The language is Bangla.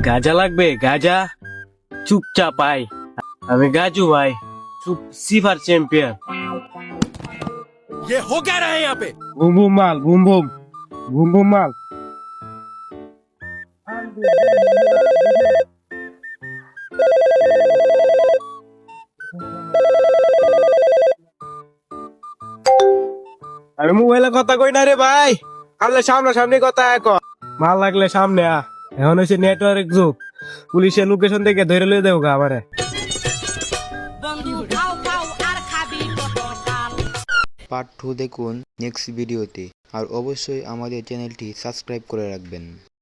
গাজা লাগবে? গাজা চুপচাপ আয়। আমি গাজু ভাই, সিফার চ্যাম্পিয়ন। ये हो क्या रहा है यहाँ पे? বুম বুম মাল, বুম বুম বুম বুম মাল। আমি মোবাইলে কথা কই না রে ভাই, আনলে সামনাসামনি কথা এক। মাল লাগলে সামনে আ। এখন হচ্ছে নেটওয়ার্ক যুগ, পুলিশের লোকেশন থেকে ধরে লয়ে দেবো গা আমারে। পার্ট 2 দেখুন নেক্সট ভিডিওতে, আর অবশ্যই আমাদের চ্যানেলটি সাবস্ক্রাইব করে রাখবেন।